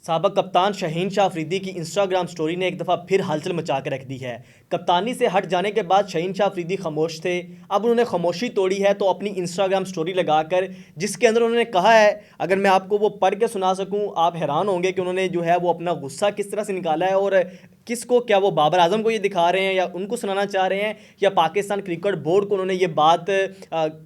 साबक कप्तान शाहीन शाह अफरीदी की Instagram story ने एक दफ़ा फिर हलचल मचा के रख दी है। कप्तानी से हट जाने के बाद शाहीन शाह अफरीदी खामोश थे। अब उन्होंने खामोशी तोड़ी है तो अपनी इंस्टाग्राम स्टोरी लगाकर, जिसके अंदर उन्होंने कहा है, अगर मैं आपको वो पढ़ के सुना सकूं, आप हैरान होंगे कि उन्होंने जो है वो अपना गुस्सा किस तरह से निकाला है और किसको, क्या वो बाबर आजम को ये दिखा रहे हैं या उनको सुनाना चाह रहे हैं या पाकिस्तान क्रिकेट बोर्ड को उन्होंने ये बात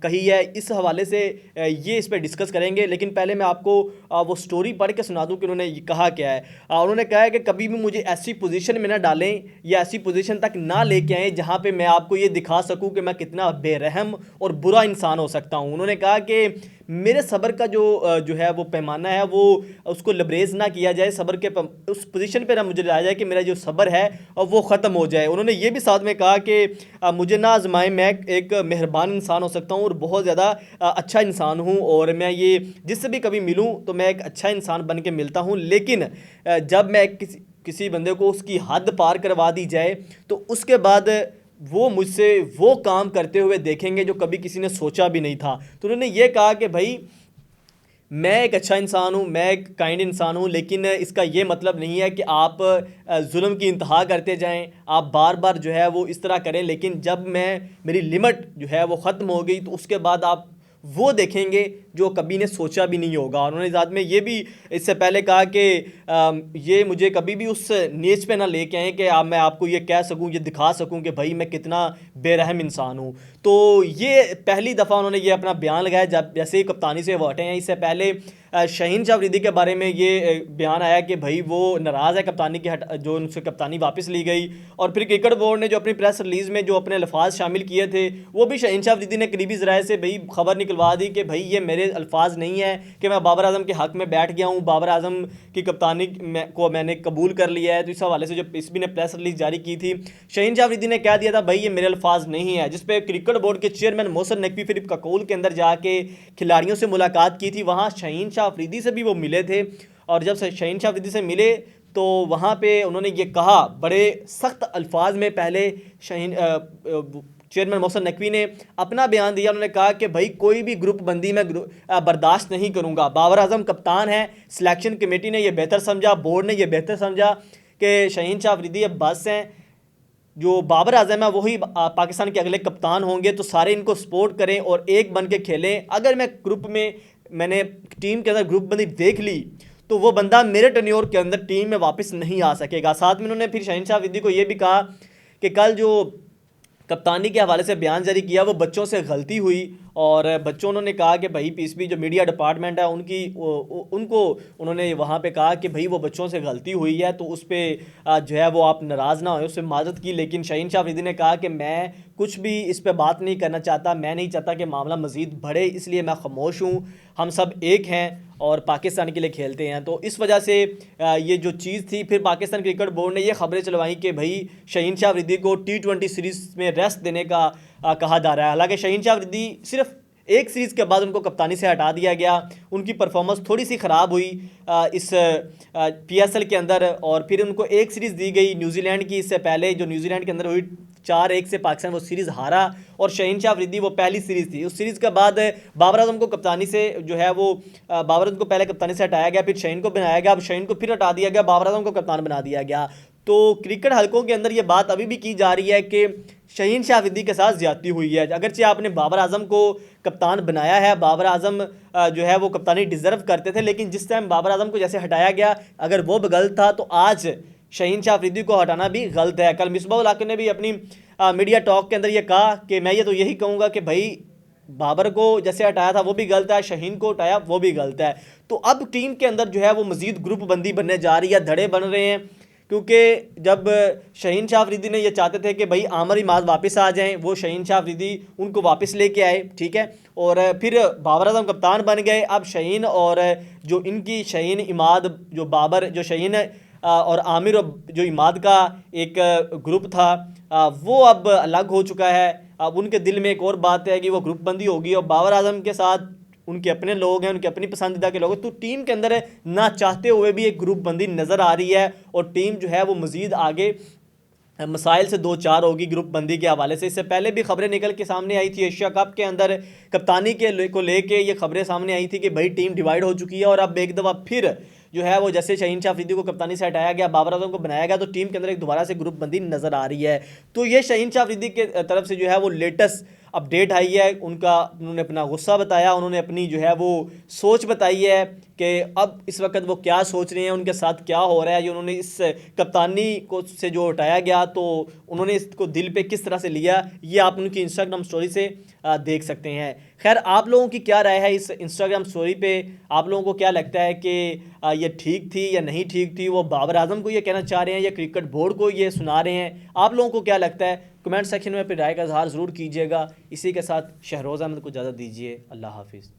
कही है। इस हवाले से ये इस पर डिस्कस करेंगे, लेकिन पहले मैं आपको वो स्टोरी पढ़ के सुना दूं कि उन्होंने कहा क्या है। उन्होंने कहा है कि कभी भी मुझे ऐसी पोजीशन में ना डालें या ऐसी पोजीशन तक ना लेके आएँ जहां पे मैं आपको ये दिखा सकूं कि मैं कितना बेरहम और बुरा इंसान हो सकता हूं। उन्होंने कहा कि मेरे सब्र का जो है वो पैमाना है वो उसको लबरेज ना किया जाए, सब्र के उस पोजीशन पे ना मुझे लाया जाए कि मेरा जो सब्र है वो ख़त्म हो जाए। उन्होंने ये भी साथ में कहा कि मुझे ना आजमाएं, मैं एक मेहरबान इंसान हो सकता हूँ और बहुत ज़्यादा अच्छा इंसान हूँ और मैं ये जिससे भी कभी मिलूँ तो मैं एक अच्छा इंसान बन के मिलता हूँ, लेकिन जब मैं किसी बंदे को उसकी हद पार करवा दी जाए तो उसके बाद वो मुझसे वो काम करते हुए देखेंगे जो कभी किसी ने सोचा भी नहीं था। तो उन्होंने ये कहा कि भाई, मैं एक अच्छा इंसान हूँ, मैं एक काइंड इंसान हूँ, लेकिन इसका ये मतलब नहीं है कि आप जुल्म की इंतहा करते जाएं, आप बार बार जो है वो इस तरह करें, लेकिन जब मेरी लिमिट जो है वो ख़त्म हो गई तो उसके बाद आप वो देखेंगे जो कभी ने सोचा भी नहीं होगा। और उन्होंने साथ में ये भी इससे पहले कहा कि ये मुझे कभी भी उस नीच पे ना लेके आएँ कि मैं आपको ये कह सकूं, ये दिखा सकूं कि भाई मैं कितना बेरहम इंसान हूं। तो ये पहली दफ़ा उन्होंने ये अपना बयान लगाया जब जैसे ही कप्तानी से वो हटे हैं। इससे पहले शाहीन शाह अफरीदी के बारे में ये बयान आया कि भाई वो नाराज़ है कप्तानी की जो उनसे कप्तानी वापस ली गई। और फिर क्रिकेट बोर्ड ने जो अपनी प्रेस रिलीज़ में जो अपने अल्फाज शामिल किए थे वो भी शाहीन शाह अफरीदी ने करीबी ज़राए से भाई खबर निकलवा दी कि भाई ये मेरे अल्फाज नहीं है कि मैं बाबर आजम के हक़ में बैठ गया हूँ, बाबर आजम की कप्तानी को मैंने कबूल कर लिया है। तो इस हवाले से जो इस भी ने प्रेस रिलीज़ जारी की थी, शाहीन शाह अफरीदी ने कह दिया था भाई ये मेरे अल्फाज नहीं है, जिस पे क्रिकेट बोर्ड के चेयरमैन मोहसिन नकवी फिर ककोल के अंदर जाके खिलाड़ियों से मुलाकात की थी। वहाँ शाहीन शाह अफरीदी से भी वो मिले थे और जब शाहीन शाह अफरीदी से मिले तो वहाँ पे उन्होंने ये कहा बड़े सख्त अल्फाज में, पहले शाहीन चेयरमैन मोहसिन नकवी ने अपना बयान दिया। उन्होंने कहा कि भाई कोई भी ग्रुप बंदी मैं बर्दाश्त नहीं करूँगा। बाबर आजम कप्तान है, सिलेक्शन कमेटी ने यह बेहतर समझा, बोर्ड ने यह बेहतर समझा कि शाहीन शाह अफरीदी अब बस हैं, जो बाबर आजम है वही पाकिस्तान के अगले कप्तान होंगे, तो सारे इनको सपोर्ट करें और एक बन के खेलें। अगर मैं ग्रुप में मैंने टीम के अंदर ग्रुप बंदी देख ली तो वो बंदा मेरे टेन्योर के अंदर टीम में वापस नहीं आ सकेगा। साथ में उन्होंने फिर शाहीन शाह अफरीदी को ये भी कहा कि कल जो कप्तानी के हवाले से बयान जारी किया वो बच्चों से गलती हुई और बच्चों उन्होंने कहा कि भाई पीसीबी जो मीडिया डिपार्टमेंट है उनको उन्होंने वहाँ पे कहा कि भाई वो बच्चों से गलती हुई है तो उस पर जो है वो आप नाराज़ ना हो, उससे माजरत की। लेकिन शाहीन शाह अफरीदी ने कहा कि मैं कुछ भी इस पर बात नहीं करना चाहता, मैं नहीं चाहता कि मामला मज़ीद बढ़े, इसलिए मैं खामोश हूँ। हम सब एक हैं और पाकिस्तान के लिए खेलते हैं। तो इस वजह से ये जो चीज़ थी, फिर पाकिस्तान क्रिकेट बोर्ड ने ये खबरें चलवाई कि भाई शाहीन शाह अफरीदी को T20 सीरीज़ में रेस्ट देने का कहा जा रहा है। हालांकि शाहीन शाह अफरीदी सिर्फ एक सीरीज़ के बाद उनको कप्तानी से हटा दिया गया, उनकी परफॉर्मेंस थोड़ी सी ख़राब हुई इस PSL के अंदर और फिर उनको एक सीरीज़ दी गई न्यूजीलैंड की। इससे पहले जो न्यूजीलैंड के अंदर हुई 4-1 से पाकिस्तान वो सीरीज़ हारा और शाहीन शाह अफरीदी वो पहली सीरीज़ थी। उस सीरीज़ के बाद बाबर आजम को कप्तानी से जो है वो बाबर आजम को पहले कप्तानी से हटाया गया, फिर शाहीन को बनाया गया, अब शाहीन को फिर हटा दिया गया, बाबर आजम को कप्तान बना दिया गया। तो क्रिकेट हलकों के अंदर ये बात अभी भी की जा रही है कि शाहीन शाह अफरीदी के साथ ज्यादती हुई है। अगरचे आपने बाबर आजम को कप्तान बनाया है, बाबर आजम जो है वो कप्तानी डिज़र्व करते थे, लेकिन जिस टाइम बाबर आजम को जैसे हटाया गया अगर वो गलत था तो आज शाहीन शाह अफरीदी को हटाना भी गलत है। कल मिसबाह उल हक ने भी अपनी मीडिया टॉक के अंदर ये कहा कि मैं ये तो यही कहूँगा कि भाई बाबर को जैसे हटाया था वो भी गलत है, शाहीन को हटाया वो भी गलत है। तो अब टीम के अंदर जो है वो मज़ीद ग्रुप बंदी बनने जा रही है, धड़े बन रहे हैं, क्योंकि जब शाहीन शाह अफरीदी ने ये चाहते थे कि भाई आमिर इमाद वापस आ जाएं, वो शाहीन शाह अफरीदी उनको वापस लेके आए, ठीक है, और फिर बाबर आजम कप्तान बन गए। अब शाहीन और जो इनकी शाहीन इमाद जो बाबर जो शाहीन और आमिर जो इमाद का एक ग्रुप था वो अब अलग हो चुका है। अब उनके दिल में एक और बात है कि वो ग्रुप बंदी होगी और बाबर आजम के साथ उनके अपने लोग हैं, उनके अपनी पसंदीदा के लोग हैं। तो टीम के अंदर ना चाहते हुए भी एक ग्रुप बंदी नज़र आ रही है और टीम जो है वो मज़ीद आगे मसाइल से दो चार होगी ग्रुप बंदी के हवाले से। इससे पहले भी खबरें निकल के सामने आई थी, एशिया कप के अंदर कप्तानी को लेके ये खबरें सामने आई थी कि भाई टीम डिवाइड हो चुकी है और अब एक दफ़ा फिर जो है वो जैसे शाहीन शाह अफरीदी को कप्तानी से हटाया गया, बाबर आजम को बनाया गया, तो टीम के अंदर एक दोबारा से ग्रुप बंदी नज़र आ रही है। तो ये शाहीन शाह अफरीदी के तरफ से जो है वो लेटेस्ट अपडेट आई है। उन्होंने अपना गुस्सा बताया, उन्होंने अपनी जो है वो सोच बताई है कि अब इस वक्त वो क्या सोच रहे हैं, उनके साथ क्या हो रहा है। ये उन्होंने इस कप्तानी को से जो हटाया गया तो उन्होंने इसको दिल पे किस तरह से लिया, ये आप उनकी इंस्टाग्राम स्टोरी से देख सकते हैं। खैर, आप लोगों की क्या राय है इस इंस्टाग्राम स्टोरी पे? आप लोगों को क्या लगता है कि ये ठीक थी या नहीं ठीक थी? वो बाबर आजम को ये कहना चाह रहे हैं या क्रिकेट बोर्ड को ये सुना रहे हैं? आप लोगों को क्या लगता है? कमेंट सेक्शन में अपनी राय का इजहार ज़रूर कीजिएगा। इसी के साथ शहरोज़ अहमद को इजाज़त दीजिए। अल्लाह हाफिज़।